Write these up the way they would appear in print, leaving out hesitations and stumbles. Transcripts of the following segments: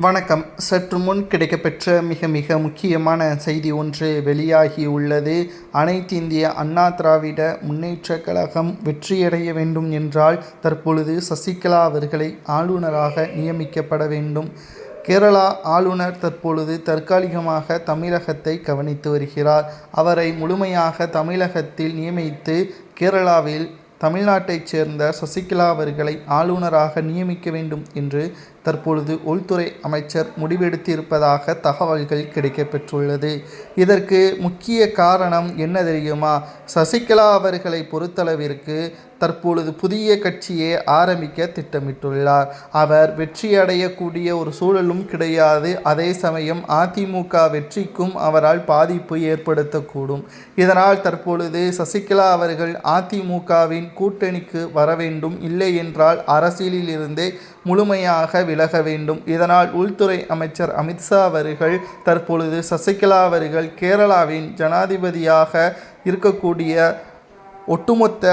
வணக்கம். சற்று முன் கிடைக்கப்பெற்ற மிக முக்கியமான செய்தி ஒன்று வெளியாகியுள்ளது. அனைத்திந்திய அண்ணா திராவிட முன்னேற்றக் கழகம் வெற்றியடைய வேண்டும் என்றால் தற்பொழுது சசிகலா அவர்களை ஆளுநராக நியமிக்கப்பட வேண்டும். கேரளா ஆளுநர் தற்பொழுது தற்காலிகமாக தமிழகத்தை கவனித்து வருகிறார். அவரை முழுமையாக தமிழகத்தில் நியமித்து கேரளாவில் தமிழ்நாட்டைச் சேர்ந்த சசிகலா அவர்களை ஆளுநராக நியமிக்க வேண்டும் என்று தற்பொழுது உள்துறை அமைச்சர் முடிவெடுத்திருப்பதாக தகவல்கள் கிடைக்கப்பெற்றுள்ளது. இதற்கு முக்கிய காரணம் என்ன தெரியுமா? சசிகலா அவர்களை பொறுத்தளவிற்கு தற்பொழுது புதிய கட்சியை ஆரம்பிக்க திட்டமிட்டுள்ளார். அவர் வெற்றியடையக்கூடிய ஒரு சூழலும் கிடையாது. அதே சமயம் அதிமுக வெற்றிக்கும் அவரால் பாதிப்பு ஏற்படுத்தக்கூடும். இதனால் தற்பொழுது சசிகலா அவர்கள் அதிமுகவின் கூட்டணிக்கு வர வேண்டும், இல்லை என்றால் அரசியலில் இருந்தே முழுமையாக விலக வேண்டும். இதனால் உள்துறை அமைச்சர் அமித்ஷா அவர்கள் தற்பொழுது சசிகலா அவர்கள் கேரளாவின் ஜனாதிபதியாக இருக்கக்கூடிய ஒட்டுமொத்த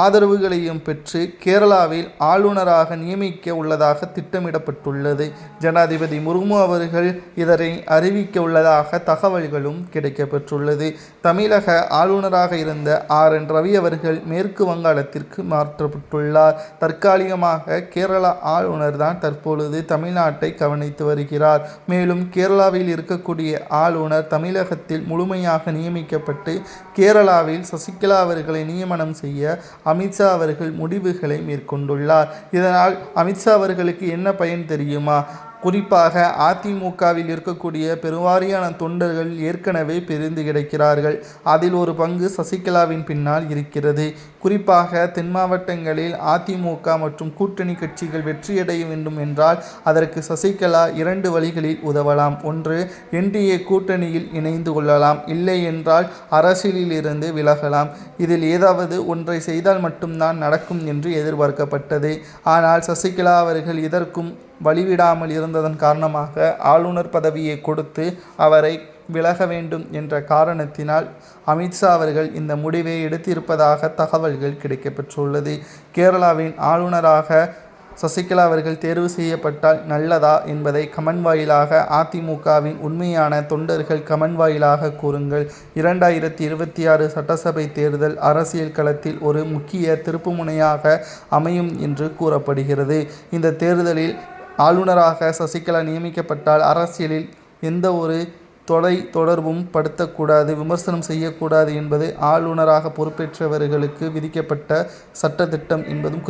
ஆதரவுகளையும் பெற்று கேரளாவில் ஆளுநராக நியமிக்க உள்ளதாக திட்டமிடப்பட்டுள்ளது. ஜனாதிபதி முர்மு அவர்கள் இதனை அறிவிக்க உள்ளதாக தகவல்களும் கிடைக்கப்பெற்றுள்ளது. தமிழக ஆளுநராக இருந்த RN ரவி அவர்கள் மேற்கு வங்காளத்திற்கு மாற்றப்பட்டுள்ளார். தற்காலிகமாக கேரளா ஆளுநர் தான் தற்பொழுது தமிழ்நாட்டை கவனித்து வருகிறார். மேலும் கேரளாவில் இருக்கக்கூடிய ஆளுநர் தமிழகத்தில் முழுமையாக நியமிக்கப்பட்டு கேரளாவில் சசிகலா அவர்களை நியமனம் செய்ய அமித்ஷா அவர்கள் முடிவுகளை மேற்கொண்டுள்ளார். இதனால் அமித்ஷா அவர்களுக்கு என்ன பயன் தெரியுமா? குறிப்பாக அதிமுகவில் இருக்கக்கூடிய பெருவாரியான தொண்டர்கள் ஏற்கனவே பிரிந்து கிடக்கிறார்கள். அதில் ஒரு பங்கு சசிகலாவின் பின்னால் இருக்கிறது. குறிப்பாக தென் மாவட்டங்களில் அதிமுக மற்றும் கூட்டணி கட்சிகள் வெற்றியடைய வேண்டும் என்றால் அதற்கு சசிகலா 2 வழிகளில் உதவலாம். ஒன்று, NDA கூட்டணியில் இணைந்து கொள்ளலாம், இல்லை என்றால் அரசியலில் இருந்து விலகலாம். இதில் ஏதாவது ஒன்றை செய்தால் மட்டும்தான் நடக்கும் என்று எதிர்பார்க்கப்பட்டது. ஆனால் சசிகலா அவர்கள் இதற்கும் வழிவிடாமல் இருந்ததன் காரணமாக ஆளுநர் பதவியை கொடுத்து அவரை விலக வேண்டும் என்ற காரணத்தினால் அமித்ஷா அவர்கள் இந்த முடிவை எடுத்திருப்பதாக தகவல்கள் கிடைக்கப்பெற்றுள்ளது. கேரளாவின் ஆளுநராக சசிகலா அவர்கள் தேர்வு செய்யப்பட்டால் நல்லதா என்பதை கமெண்ட் வாயிலாக அதிமுகவின் உண்மையான தொண்டர்கள் கமெண்ட் வாயிலாக கூறுங்கள். 2026 சட்டசபை தேர்தல் அரசியல் களத்தில் ஒரு முக்கிய திருப்புமுனையாக அமையும் என்று கூறப்படுகிறது. இந்த தேர்தலில் ஆளுநராக சசிகலா நியமிக்கப்பட்டால் அரசியலில் எந்த ஒரு தொடர்பும் படுத்தக்கூடாது, விமர்சனம் செய்யக்கூடாது என்பது ஆளுநராக பொறுப்பேற்றவர்களுக்கு விதிக்கப்பட்ட சட்டத்திட்டம் என்பதும்